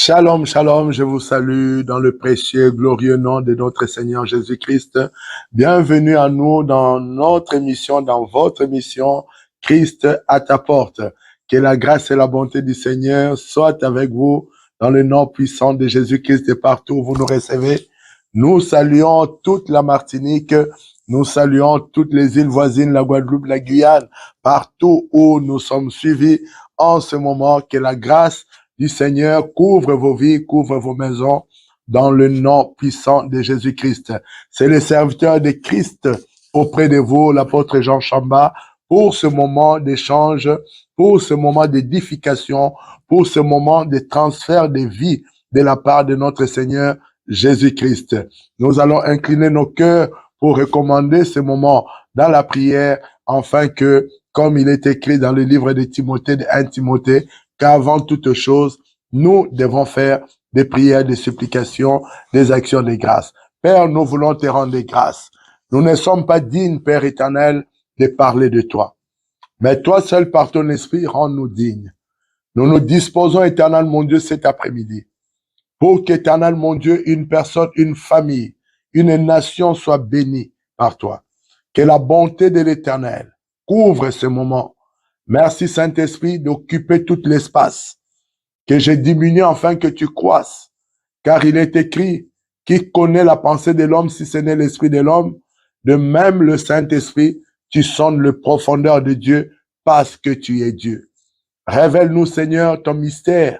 Shalom, shalom, je vous salue dans le précieux, glorieux nom de notre Seigneur Jésus-Christ. Bienvenue à nous dans notre émission, dans votre émission, Christ à ta porte. Que la grâce et la bonté du Seigneur soient avec vous dans le nom puissant de Jésus-Christ et partout où vous nous recevez. Nous saluons toute la Martinique, nous saluons toutes les îles voisines, la Guadeloupe, la Guyane, partout où nous sommes suivis en ce moment. Que la grâce du Seigneur couvre vos vies, couvre vos maisons dans le nom puissant de Jésus-Christ. C'est le serviteur de Christ auprès de vous, l'apôtre Jean Chamba, pour ce moment d'échange, pour ce moment d'édification, pour ce moment de transfert de vie de la part de notre Seigneur Jésus-Christ. Nous allons incliner nos cœurs pour recommander ce moment dans la prière, afin que, comme il est écrit dans le livre de Timothée, de 1 Timothée, qu'avant toute chose, nous devons faire des prières, des supplications, des actions de grâce. Père, nous voulons te rendre grâce. Nous ne sommes pas dignes, Père éternel, de parler de toi. Mais toi seul, par ton esprit, rends-nous dignes. Nous nous disposons, éternel mon Dieu, cet après-midi, pour qu'éternel mon Dieu, une personne, une famille, une nation soit bénie par toi. Que la bonté de l'éternel couvre ce moment. Merci Saint-Esprit d'occuper tout l'espace. Que je diminue afin que tu croisses. Car il est écrit, qui connaît la pensée de l'homme si ce n'est l'esprit de l'homme? De même le Saint-Esprit, tu sondes le profondeur de Dieu parce que tu es Dieu. Révèle-nous Seigneur ton mystère.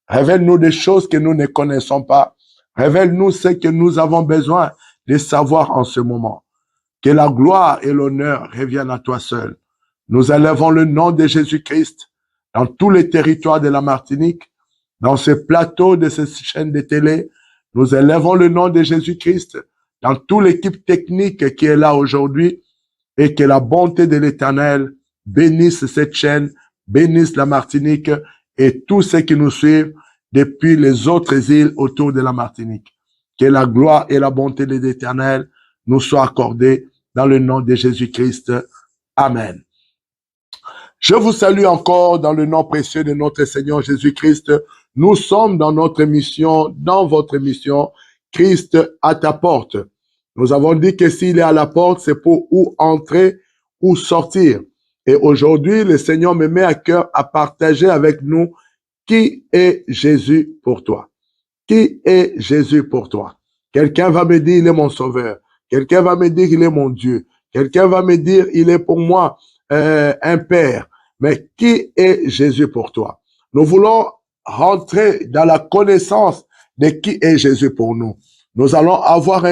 Révèle-nous des choses que nous ne connaissons pas. Révèle-nous ce que nous avons besoin de savoir en ce moment. Que la gloire et l'honneur reviennent à toi seul. Nous élevons le nom de Jésus-Christ dans tous les territoires de la Martinique, dans ce plateau de ces chaînes de télé. Nous élevons le nom de Jésus-Christ dans toute l'équipe technique qui est là aujourd'hui, et que la bonté de l'Éternel bénisse cette chaîne, bénisse la Martinique et tous ceux qui nous suivent depuis les autres îles autour de la Martinique. Que la gloire et la bonté de l'Éternel nous soient accordées dans le nom de Jésus-Christ. Amen. Je vous salue encore dans le nom précieux de notre Seigneur Jésus-Christ. Nous sommes dans notre émission, dans votre émission, Christ à ta porte. Nous avons dit que s'il est à la porte, c'est pour où entrer ou sortir. Et aujourd'hui, le Seigneur me met à cœur à partager avec nous qui est Jésus pour toi. Qui est Jésus pour toi? Quelqu'un va me dire, il est mon sauveur. Quelqu'un va me dire, il est mon Dieu. Quelqu'un va me dire, il est pour moi un père. Mais qui est Jésus pour toi? Nous voulons rentrer dans la connaissance de qui est Jésus pour nous. Nous allons avoir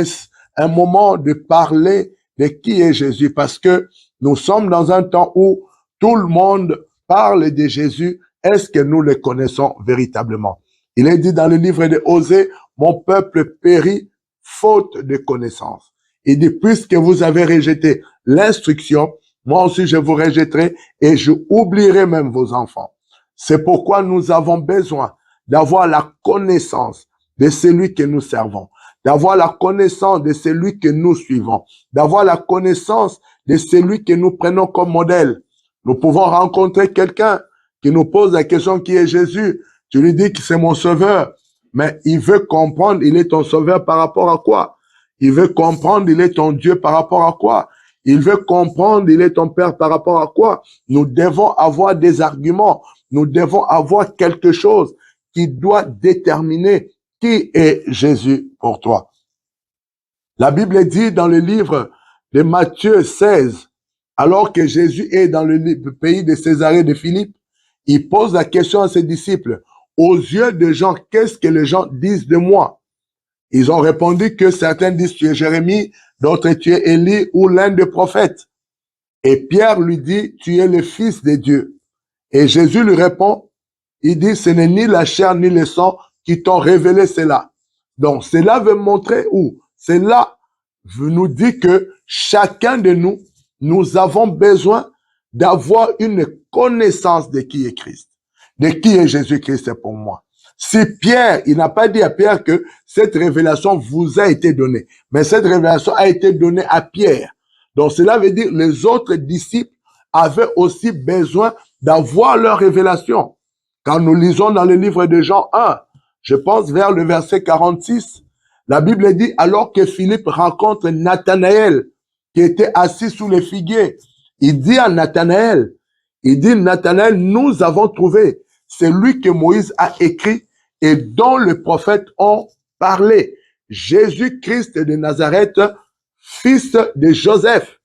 un moment de parler de qui est Jésus, parce que nous sommes dans un temps où tout le monde parle de Jésus. Est-ce que nous le connaissons véritablement? Il est dit dans le livre de Osée, mon peuple périt faute de connaissance. Il dit, puisque vous avez rejeté l'instruction, moi aussi je vous rejetterai et je oublierai même vos enfants. C'est pourquoi nous avons besoin d'avoir la connaissance de celui que nous servons, d'avoir la connaissance de celui que nous suivons, d'avoir la connaissance de celui que nous prenons comme modèle. Nous pouvons rencontrer quelqu'un qui nous pose la question qui est Jésus. Tu lui dis que c'est mon sauveur, mais il veut comprendre, il est ton sauveur par rapport à quoi? Il veut comprendre, il est ton Dieu par rapport à quoi? Il veut comprendre, il est ton Père par rapport à quoi? Nous devons avoir des arguments. Nous devons avoir quelque chose qui doit déterminer qui est Jésus pour toi. La Bible dit dans le livre de Matthieu 16, alors que Jésus est dans le pays de Césarée de Philippe, il pose la question à ses disciples, aux yeux des gens, qu'est-ce que les gens disent de moi? Ils ont répondu que certains disent tu es Jérémie, d'autres tu es Élie ou l'un des prophètes. Et Pierre lui dit, tu es le Fils de Dieu. Et Jésus lui répond, il dit, ce n'est ni la chair ni le sang qui t'ont révélé cela. Donc, cela veut montrer où? Cela nous dit que chacun de nous, nous avons besoin d'avoir une connaissance de qui est Christ, de qui est Jésus-Christ pour moi. Si Pierre, il n'a pas dit à Pierre que cette révélation vous a été donnée, mais cette révélation a été donnée à Pierre. Donc cela veut dire que les autres disciples avaient aussi besoin d'avoir leur révélation. Quand nous lisons dans le livre de Jean 1, je pense vers le verset 46, la Bible dit, alors que Philippe rencontre Nathanaël, qui était assis sous les figuiers, il dit à Nathanaël, nous avons trouvé celui que Moïse a écrit et dont les prophètes ont parlé, Jésus-Christ de Nazareth, fils de Joseph.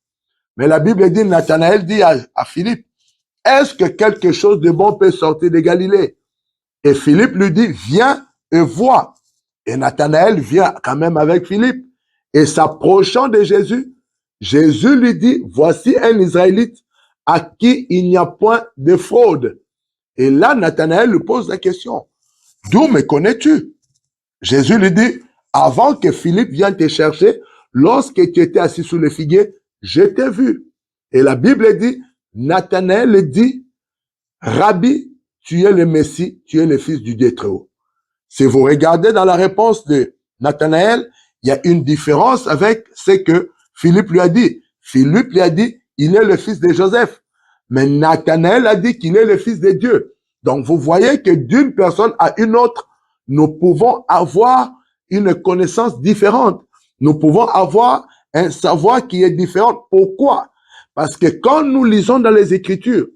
Mais la Bible dit, Nathanaël dit à Philippe, est-ce que quelque chose de bon peut sortir de Galilée? Et Philippe lui dit, viens et vois. Et Nathanaël vient quand même avec Philippe. Et s'approchant de Jésus, Jésus lui dit, voici un Israélite à qui il n'y a point de fraude. Et là, Nathanaël lui pose la question, d'où me connais-tu? Jésus lui dit, avant que Philippe vienne te chercher, lorsque tu étais assis sous le figuier, je t'ai vu. Et la Bible dit, Nathanaël dit, Rabbi, tu es le Messie, tu es le Fils du Dieu très haut. Si vous regardez dans la réponse de Nathanaël, il y a une différence avec ce que Philippe lui a dit. Philippe lui a dit, il est le fils de Joseph. Mais Nathanaël a dit qu'il est le fils de Dieu. Donc vous voyez que d'une personne à une autre, nous pouvons avoir une connaissance différente. Nous pouvons avoir un savoir qui est différent. Pourquoi? Parce que quand nous lisons dans les Écritures,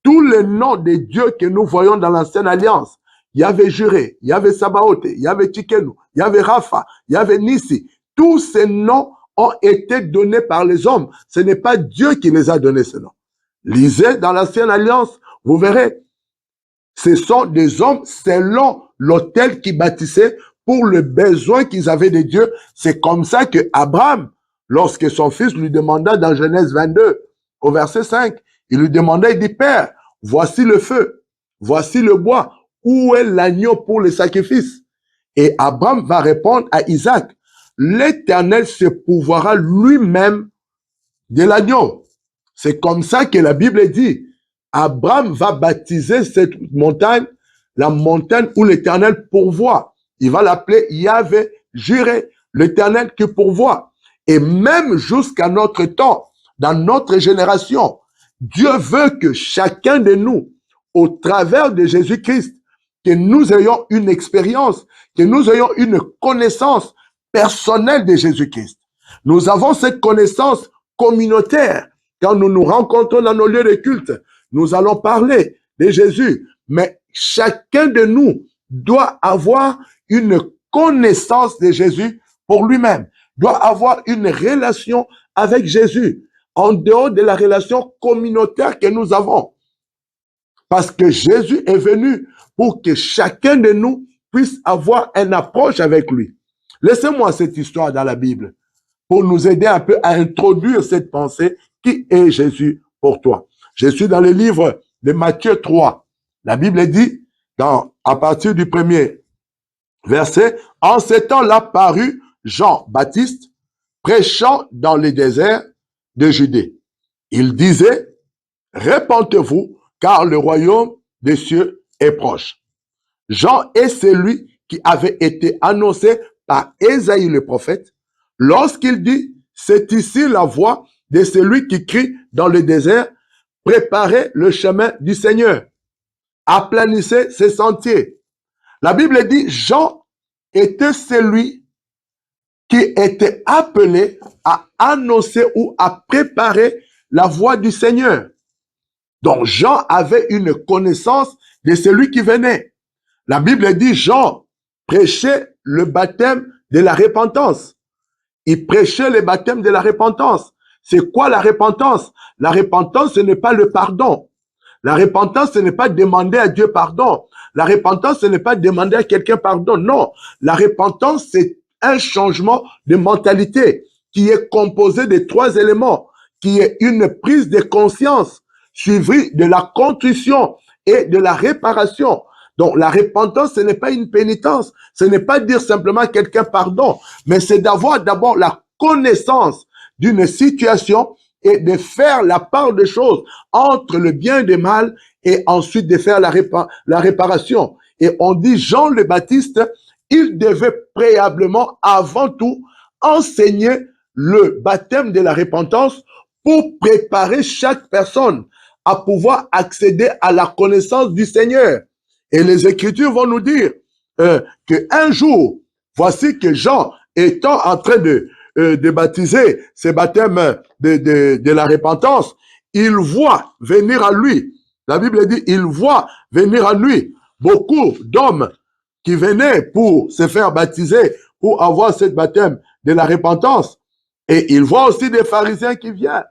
tous les noms de Dieu que nous voyons dans l'Ancienne Alliance, il y avait Juré, il y avait Sabaoth, il y avait Tchikenu, il y avait Rapha, il y avait Nissi. Tous ces noms ont été donnés par les hommes. Ce n'est pas Dieu qui les a donnés, ces noms. Lisez dans l'Ancienne Alliance, vous verrez. Ce sont des hommes selon l'autel qu'ils bâtissaient pour le besoin qu'ils avaient de Dieu. C'est comme ça que Abraham, lorsque son fils lui demanda dans Genèse 22, au verset 5, il lui demandait, il dit, Père, voici le feu, voici le bois, où est l'agneau pour le sacrifice? Et Abraham va répondre à Isaac, l'Éternel se pourvoira lui-même de l'agneau. C'est comme ça que la Bible dit, Abraham va baptiser cette montagne, la montagne où l'Éternel pourvoit. Il va l'appeler Yahvé, Jiré, l'Éternel qui pourvoit. Et même jusqu'à notre temps, dans notre génération, Dieu veut que chacun de nous, au travers de Jésus-Christ, que nous ayons une expérience, que nous ayons une connaissance personnelle de Jésus-Christ. Nous avons cette connaissance communautaire. Quand nous nous rencontrons dans nos lieux de culte, nous allons parler de Jésus. Mais chacun de nous doit avoir une connaissance de Jésus pour lui-même, doit avoir une relation avec Jésus, en dehors de la relation communautaire que nous avons. Parce que Jésus est venu pour que chacun de nous puisse avoir une approche avec lui. Laissez-moi cette histoire dans la Bible pour nous aider un peu à introduire cette pensée. Qui est Jésus pour toi? Je suis dans le livre de Matthieu 3. La Bible dit, à partir du premier verset, en ce temps-là parut Jean-Baptiste prêchant dans les déserts de Judée. Il disait, répentez-vous, car le royaume des cieux est proche. Jean est celui qui avait été annoncé par Ésaïe le prophète, lorsqu'il dit, c'est ici la voix de celui qui crie dans le désert, préparez le chemin du Seigneur, aplanissez ses sentiers. La Bible dit, Jean était celui qui était appelé à annoncer ou à préparer la voie du Seigneur. Donc Jean avait une connaissance de celui qui venait. La Bible dit, Jean prêchait le baptême de la repentance. Il prêchait le baptême de la repentance. C'est quoi la repentance? La repentance, ce n'est pas le pardon. La repentance, ce n'est pas demander à Dieu pardon. La repentance, ce n'est pas demander à quelqu'un pardon. Non. La repentance, c'est un changement de mentalité qui est composé de 3 éléments, qui est une prise de conscience suivie de la contrition et de la réparation. Donc, la repentance, ce n'est pas une pénitence. Ce n'est pas dire simplement à quelqu'un pardon, mais c'est d'avoir d'abord la connaissance d'une situation et de faire la part des choses entre le bien et le mal et ensuite de faire la réparation. Et on dit Jean le Baptiste, il devait préalablement, avant tout, enseigner le baptême de la repentance pour préparer chaque personne à pouvoir accéder à la connaissance du Seigneur. Et les Écritures vont nous dire, qu'un jour, voici que Jean, étant en train de baptiser ces baptêmes de la repentance, il voit venir à lui, la Bible dit, il voit venir à lui beaucoup d'hommes qui venaient pour se faire baptiser, pour avoir ce baptême de la repentance. Et il voit aussi des pharisiens qui viennent.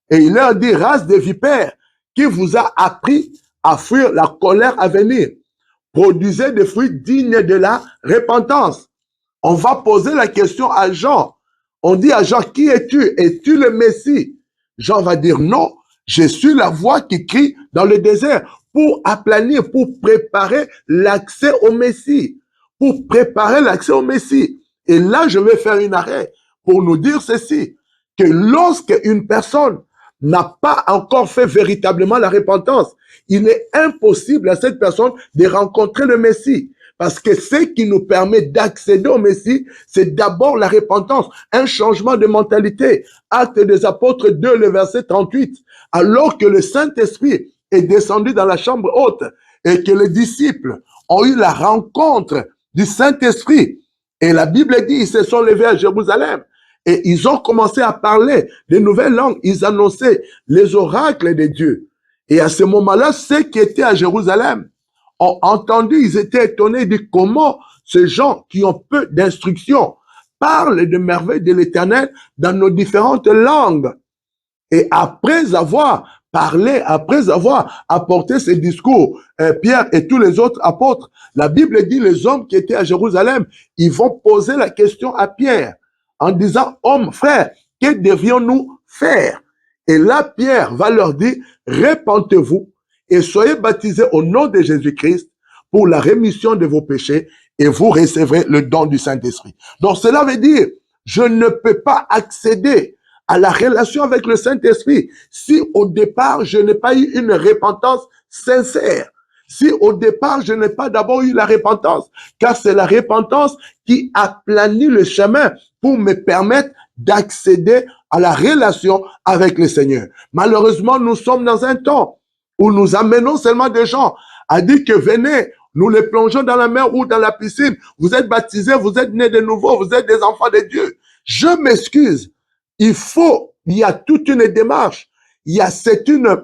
Et il leur dit, race de vipères, qui vous a appris à fuir la colère à venir. Produisez des fruits dignes de la repentance. On va poser la question à Jean. On dit à Jean, qui es-tu? Es-tu le Messie? Jean va dire, non, je suis la voix qui crie dans le désert pour aplanir, pour préparer l'accès au Messie. Pour préparer l'accès au Messie. Et là, je vais faire une arrêt pour nous dire ceci, que lorsque une personne n'a pas encore fait véritablement la repentance, il est impossible à cette personne de rencontrer le Messie. Parce que ce qui nous permet d'accéder au Messie, c'est d'abord la repentance, un changement de mentalité. Actes des Apôtres 2, le verset 38. Alors que le Saint-Esprit est descendu dans la chambre haute et que les disciples ont eu la rencontre du Saint-Esprit, et la Bible dit, ils se sont levés à Jérusalem et ils ont commencé à parler de nouvelles langues. Ils annonçaient les oracles de Dieu. Et à ce moment-là, ceux qui étaient à Jérusalem ont entendu, ils étaient étonnés de comment ces gens qui ont peu d'instruction parlent de merveilles de l'Éternel dans nos différentes langues. Et après avoir parlé, après avoir apporté ces discours, Pierre et tous les autres apôtres, la Bible dit les hommes qui étaient à Jérusalem, ils vont poser la question à Pierre en disant, homme, frère, que devions-nous faire? Et là, Pierre va leur dire, répentez-vous et soyez baptisés au nom de Jésus-Christ pour la rémission de vos péchés et vous recevrez le don du Saint-Esprit. Donc cela veut dire, je ne peux pas accéder à la relation avec le Saint-Esprit si au départ je n'ai pas eu une repentance sincère. Si au départ je n'ai pas d'abord eu la repentance, car c'est la repentance qui aplanit le chemin pour me permettre d'accéder à la relation avec le Seigneur. Malheureusement, nous sommes dans un temps où nous amenons seulement des gens à dire que venez, nous les plongeons dans la mer ou dans la piscine, vous êtes baptisés, vous êtes nés de nouveau, vous êtes des enfants de Dieu. Je m'excuse, il y a toute une démarche, c'est une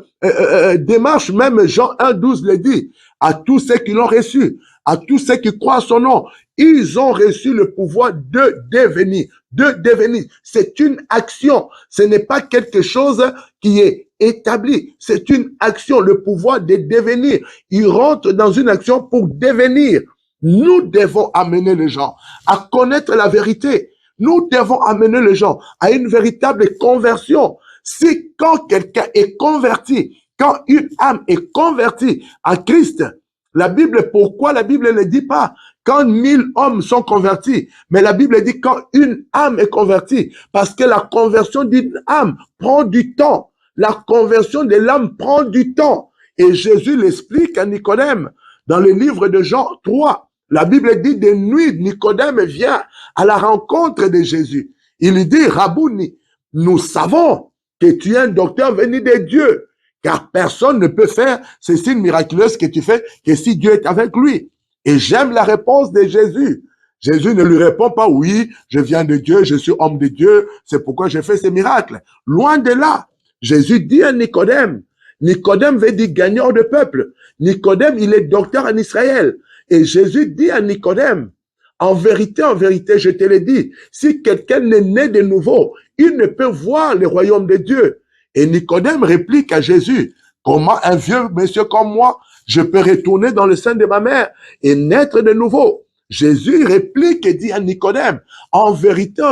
démarche, même Jean 1,12 le dit, à tous ceux qui l'ont reçu, à tous ceux qui croient à son nom, ils ont reçu le pouvoir de devenir. C'est une action, ce n'est pas quelque chose qui est établi, c'est une action, le pouvoir de devenir. Ils rentrent dans une action pour devenir. Nous devons amener les gens à connaître la vérité. Nous devons amener les gens à une véritable conversion. Si quand quelqu'un est converti, quand une âme est convertie à Christ, la Bible, pourquoi la Bible ne dit pas quand 1000 hommes sont convertis, mais la Bible dit quand une âme est convertie, parce que la conversion d'une âme prend du temps. La conversion de l'âme prend du temps. Et Jésus l'explique à Nicodème dans le livre de Jean 3. La Bible dit de nuit, Nicodème vient à la rencontre de Jésus. Il lui dit, Rabouni, nous savons que tu es un docteur venu de Dieu, car personne ne peut faire ces signes miraculeux que tu fais que si Dieu est avec lui. Et j'aime la réponse de Jésus. Jésus ne lui répond pas, oui, je viens de Dieu, je suis homme de Dieu, c'est pourquoi j'ai fait ces miracles. Loin de là, Jésus dit à Nicodème, Nicodème veut dire gagnant de peuple. Nicodème, il est docteur en Israël. Et Jésus dit à Nicodème, en vérité, je te le dis, si quelqu'un n'est né de nouveau, il ne peut voir le royaume de Dieu. Et Nicodème réplique à Jésus, comment un vieux monsieur comme moi, je peux retourner dans le sein de ma mère et naître de nouveau? Jésus réplique et dit à Nicodème, en vérité,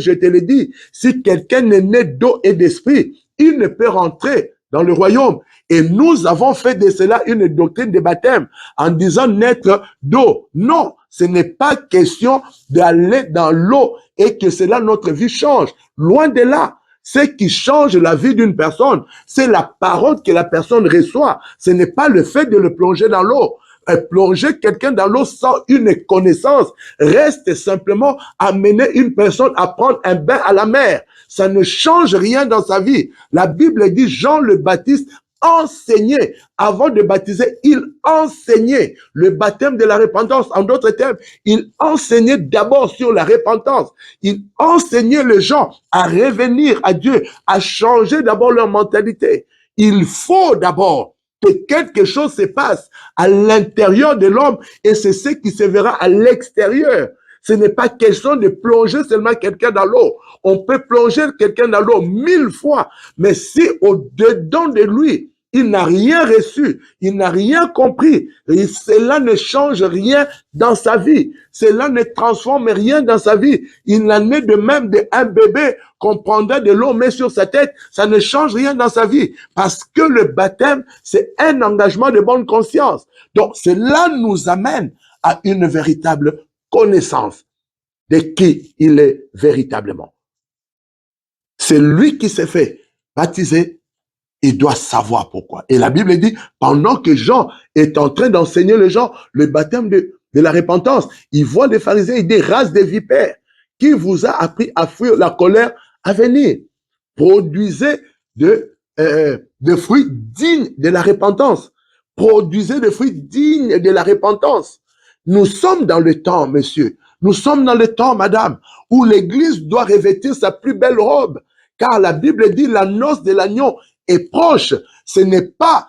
je te le dis, si quelqu'un n'est né d'eau et d'esprit, il ne peut rentrer dans le royaume. Et nous avons fait de cela une doctrine de baptême en disant naître d'eau. Non, ce n'est pas question d'aller dans l'eau et que cela notre vie change. Loin de là. Ce qui change la vie d'une personne, c'est la parole que la personne reçoit. Ce n'est pas le fait de le plonger dans l'eau. Plonger quelqu'un dans l'eau sans une connaissance reste simplement amener une personne à prendre un bain à la mer. Ça ne change rien dans sa vie. La Bible dit Jean le Baptiste enseignait, avant de baptiser, il enseignait le baptême de la repentance. En d'autres termes, il enseignait d'abord sur la repentance. Il enseignait les gens à revenir à Dieu, à changer d'abord leur mentalité. Il faut d'abord que quelque chose se passe à l'intérieur de l'homme et c'est ce qui se verra à l'extérieur. Ce n'est pas question de plonger seulement quelqu'un dans l'eau. On peut plonger quelqu'un dans l'eau 1000 fois, mais si au-dedans de lui, il n'a rien reçu, il n'a rien compris, et cela ne change rien dans sa vie, cela ne transforme rien dans sa vie. Il en est de même d'un bébé qu'on prendrait de l'eau, met sur sa tête, ça ne change rien dans sa vie, parce que le baptême, c'est un engagement de bonne conscience. Donc, cela nous amène à une véritable connaissance de qui il est véritablement. C'est lui qui s'est fait baptiser, il doit savoir pourquoi. Et la Bible dit, pendant que Jean est en train d'enseigner les gens le baptême de la repentance, il voit les pharisiens et des races de vipères. Qui vous a appris à fuir la colère à venir? Produisez de fruits dignes de la repentance. Produisez des fruits dignes de la repentance. Nous sommes dans le temps, monsieur. Nous sommes dans le temps, madame, où l'Église doit revêtir sa plus belle robe. Car la Bible dit, la noce de l'agneau est proche. Ce n'est pas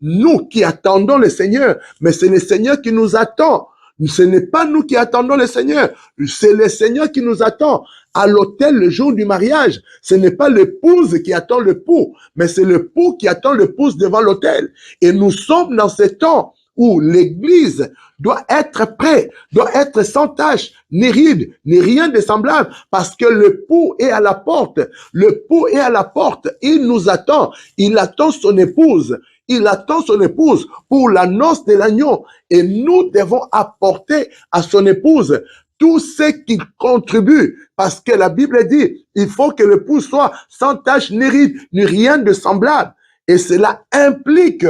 nous qui attendons le Seigneur, mais c'est le Seigneur qui nous attend. Ce n'est pas nous qui attendons le Seigneur, c'est le Seigneur qui nous attend. À l'autel le jour du mariage, ce n'est pas l'épouse qui attend l'époux, mais c'est l'époux qui attend l'épouse devant l'autel. Et nous sommes dans ce temps où l'Église doit être prête, doit être sans tache, ni ride, ni rien de semblable, parce que l'époux est à la porte. L'époux est à la porte, il nous attend, il attend son épouse. Il attend son épouse pour la noce de l'agneau. Et nous devons apporter à son épouse tout ce qui contribue. Parce que la Bible dit, il faut que l'épouse soit sans tache, ni ride, ni rien de semblable. Et cela implique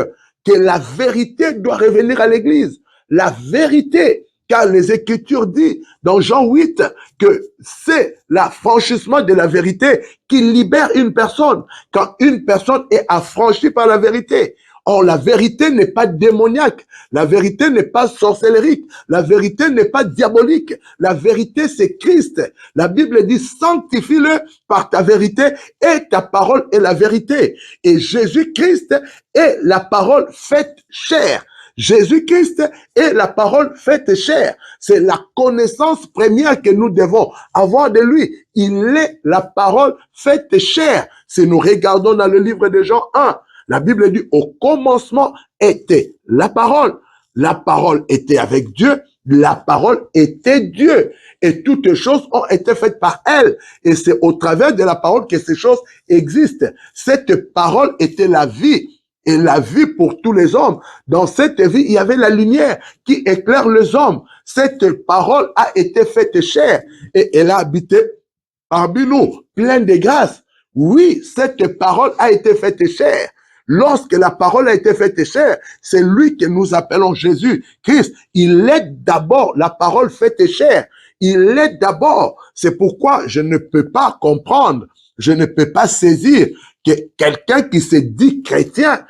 que la vérité doit revenir à l'Église. La vérité, car les Écritures disent dans Jean 8 que c'est l'affranchissement de la vérité qui libère une personne quand une personne est affranchie par la vérité. Or, la vérité n'est pas démoniaque, la vérité n'est pas sorcellerique, la vérité n'est pas diabolique, la vérité c'est Christ. La Bible dit sanctifie-le par ta vérité et ta parole est la vérité. Et Jésus-Christ est la parole faite chair. Jésus-Christ est la parole faite chair. C'est la connaissance première que nous devons avoir de lui. Il est la parole faite chair. Si nous regardons dans le livre de Jean 1, la Bible dit, au commencement était la parole. La parole était avec Dieu. La parole était Dieu. Et toutes choses ont été faites par elle. Et c'est au travers de la parole que ces choses existent. Cette parole était la vie. Et la vie pour tous les hommes. Dans cette vie, il y avait la lumière qui éclaire les hommes. Cette parole a été faite chair. Et elle a habité parmi nous, pleine de grâce. Oui, cette parole a été faite chair. Lorsque la parole a été faite chair, c'est lui que nous appelons Jésus, Christ. Il est d'abord la parole faite chair. Il est d'abord. C'est pourquoi je ne peux pas comprendre, je ne peux pas saisir que quelqu'un qui se dit chrétien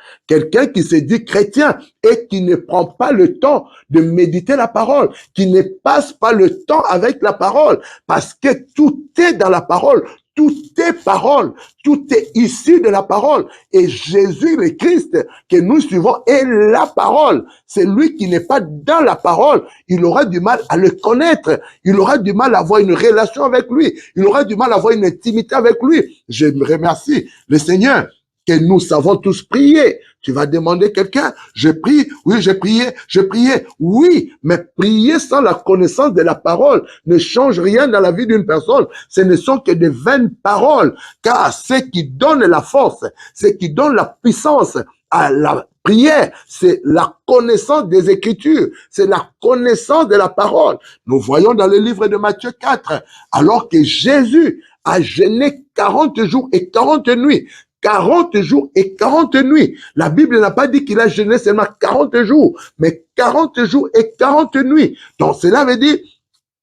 et qui ne prend pas le temps de méditer la parole, qui ne passe pas le temps avec la parole, parce que tout est dans la parole. Tout est parole, tout est issu de la parole. Et Jésus le Christ que nous suivons est la parole. C'est lui qui n'est pas dans la parole. Il aura du mal à le connaître. Il aura du mal à avoir une relation avec lui. Il aura du mal à avoir une intimité avec lui. Je me remercie le Seigneur que nous savons tous prier. Tu vas demander quelqu'un, je prie, oui, je priais, oui, mais prier sans la connaissance de la parole ne change rien dans la vie d'une personne. Ce ne sont que des vaines paroles, car ce qui donne la force, ce qui donne la puissance à la prière, c'est la connaissance des Écritures, c'est la connaissance de la parole. Nous voyons dans le livre de Matthieu 4, alors que Jésus a jeûné 40 jours et 40 nuits, 40 jours et 40 nuits. La Bible n'a pas dit qu'il a jeûné seulement 40 jours, mais 40 jours et 40 nuits. Donc cela veut dire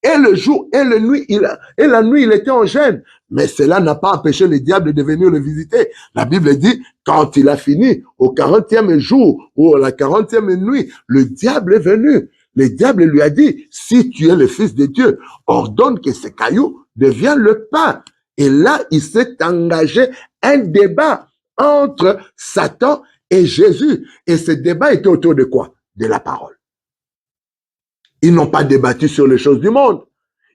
Et le jour et la nuit, il était en jeûne. Mais cela n'a pas empêché le diable de venir le visiter. La Bible dit, quand il a fini, au 40e jour ou à la 40e nuit, le diable est venu. Le diable lui a dit, si tu es le Fils de Dieu, ordonne que ces cailloux deviennent le pain. Et là, il s'est engagé un débat entre Satan et Jésus. Et ce débat était autour de quoi? De la parole. Ils n'ont pas débattu sur les choses du monde.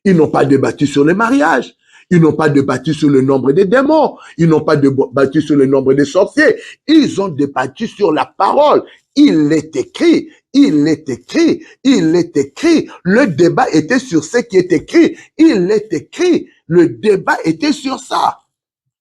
Ils n'ont pas débattu sur le mariage. Ils n'ont pas débattu sur le nombre des démons. Ils n'ont pas débattu sur le nombre des sorciers. Ils ont débattu sur la parole. Il est écrit, il est écrit, il est écrit. Le débat était sur ce qui est écrit. Il est écrit. Le débat était sur ça.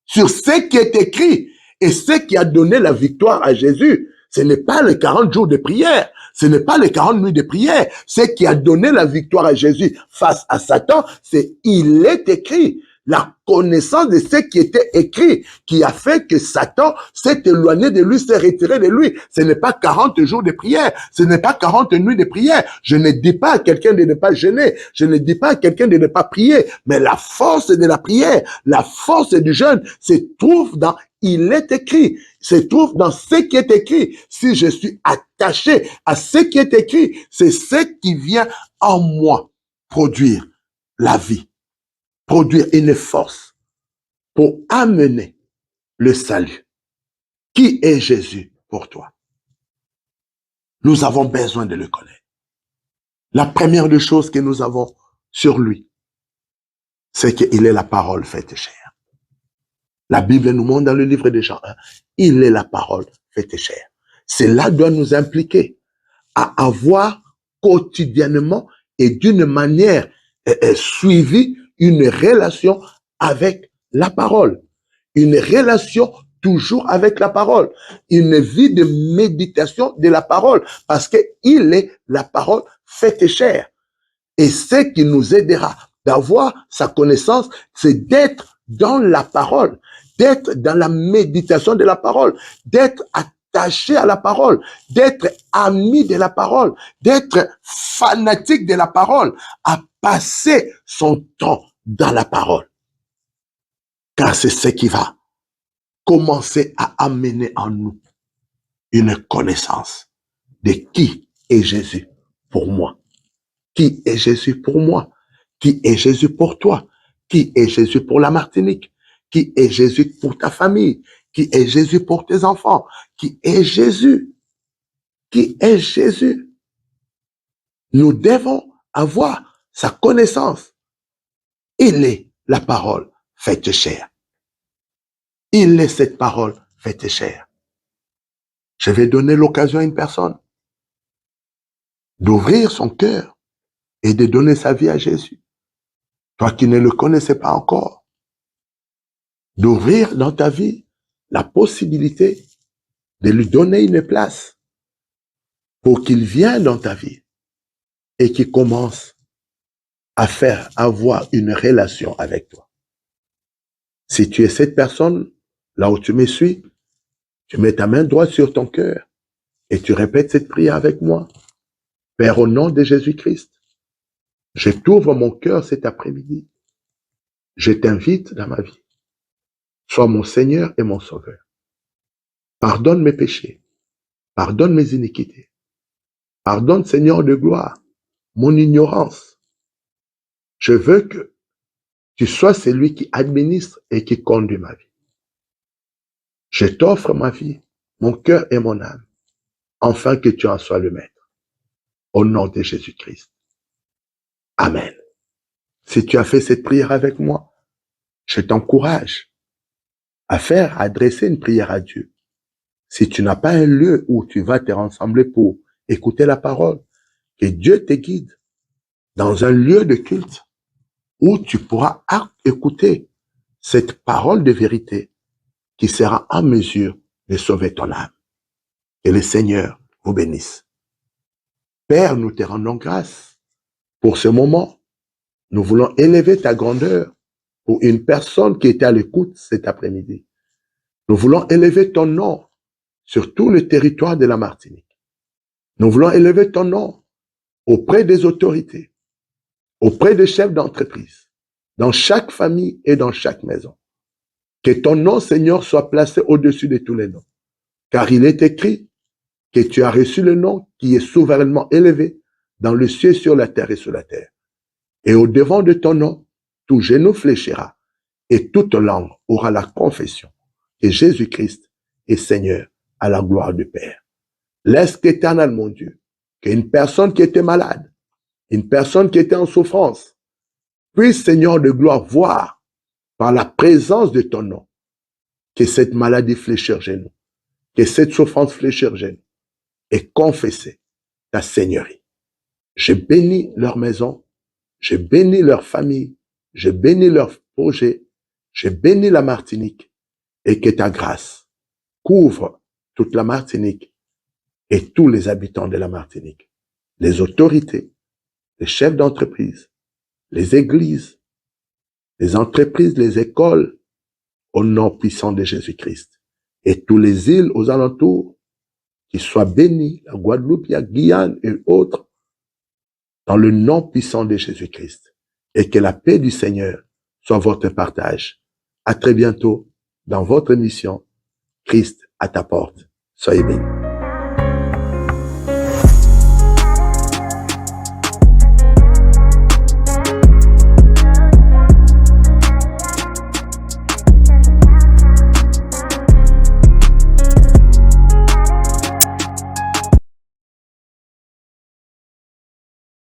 Sur ce qui est écrit. Et ce qui a donné la victoire à Jésus, ce n'est pas les 40 jours de prière. Ce n'est pas les 40 nuits de prière. Ce qui a donné la victoire à Jésus face à Satan, c'est il est écrit. La connaissance de ce qui était écrit qui a fait que Satan s'est éloigné de lui, s'est retiré de lui. Ce n'est pas 40 jours de prière. Ce n'est pas 40 nuits de prière. Je ne dis pas à quelqu'un de ne pas jeûner. Je ne dis pas à quelqu'un de ne pas prier. Mais la force de la prière, la force du jeûne se trouve dans il est écrit, se trouve dans ce qui est écrit. Si je suis attaché à ce qui est écrit, c'est ce qui vient en moi produire la vie, produire une force pour amener le salut. Qui est Jésus pour toi? Nous avons besoin de le connaître. La première des choses que nous avons sur lui, c'est qu'il est la parole faite chair. La Bible nous montre dans le livre de Jean 1, il est la parole faite chair. Cela doit nous impliquer à avoir quotidiennement et d'une manière suivie une relation avec la parole. Une relation toujours avec la parole. Une vie de méditation de la parole parce qu'il est la parole faite chair. Et ce qui nous aidera d'avoir sa connaissance, c'est d'être dans la parole, d'être dans la méditation de la parole, d'être attaché à la parole, d'être ami de la parole, d'être fanatique de la parole, à passer son temps dans la parole. Car c'est ce qui va commencer à amener en nous une connaissance de qui est Jésus pour moi. Qui est Jésus pour moi? Qui est Jésus pour toi? Qui est Jésus pour la Martinique? Qui est Jésus pour ta famille? Qui est Jésus pour tes enfants? Qui est Jésus? Qui est Jésus? Nous devons avoir sa connaissance. Il est la parole faite chair. Il est cette parole faite chair. Je vais donner l'occasion à une personne d'ouvrir son cœur et de donner sa vie à Jésus. Toi qui ne le connaissais pas encore, d'ouvrir dans ta vie la possibilité de lui donner une place pour qu'il vienne dans ta vie et qu'il commence à avoir une relation avec toi. Si tu es cette personne, là où tu me suis, tu mets ta main droite sur ton cœur et tu répètes cette prière avec moi. Père, au nom de Jésus-Christ, je t'ouvre mon cœur cet après-midi. Je t'invite dans ma vie. Sois mon Seigneur et mon Sauveur. Pardonne mes péchés. Pardonne mes iniquités. Pardonne, Seigneur de gloire, mon ignorance. Je veux que tu sois celui qui administre et qui conduit ma vie. Je t'offre ma vie, mon cœur et mon âme, afin que tu en sois le maître. Au nom de Jésus-Christ. Amen. Si tu as fait cette prière avec moi, je t'encourage à adresser une prière à Dieu. Si tu n'as pas un lieu où tu vas te rassembler pour écouter la parole, que Dieu te guide dans un lieu de culte où tu pourras écouter cette parole de vérité qui sera en mesure de sauver ton âme. Que le Seigneur vous bénisse. Père, nous te rendons grâce pour ce moment. Nous voulons élever ta grandeur pour une personne qui était à l'écoute cet après-midi. Nous voulons élever ton nom sur tout le territoire de la Martinique. Nous voulons élever ton nom auprès des autorités, auprès des chefs d'entreprise, dans chaque famille et dans chaque maison. Que ton nom, Seigneur, soit placé au-dessus de tous les noms. Car il est écrit que tu as reçu le nom qui est souverainement élevé dans le ciel, sur la terre et sur la terre. Et au devant de ton nom, tout genou fléchira et toute langue aura la confession que Jésus-Christ est Seigneur, à la gloire du Père. Laisse qu'éternel, mon Dieu, qu'une personne qui était malade, une personne qui était en souffrance, puisse, Seigneur de gloire, voir par la présence de ton nom que cette maladie fléchit genou, que cette souffrance fléchit genou, et confesser ta Seigneurie. Je bénis leur maison, je bénis leur famille, je bénis leur projet, je bénis la Martinique, et que ta grâce couvre toute la Martinique et tous les habitants de la Martinique, les autorités, les chefs d'entreprise, les églises, les entreprises, les écoles, au nom puissant de Jésus-Christ. Et tous les îles aux alentours, qui soient bénis, la Guadeloupe, la Guyane et autres, dans le nom puissant de Jésus-Christ. Et que la paix du Seigneur soit votre partage. À très bientôt dans votre émission, Christ à ta porte. Soyez bénis.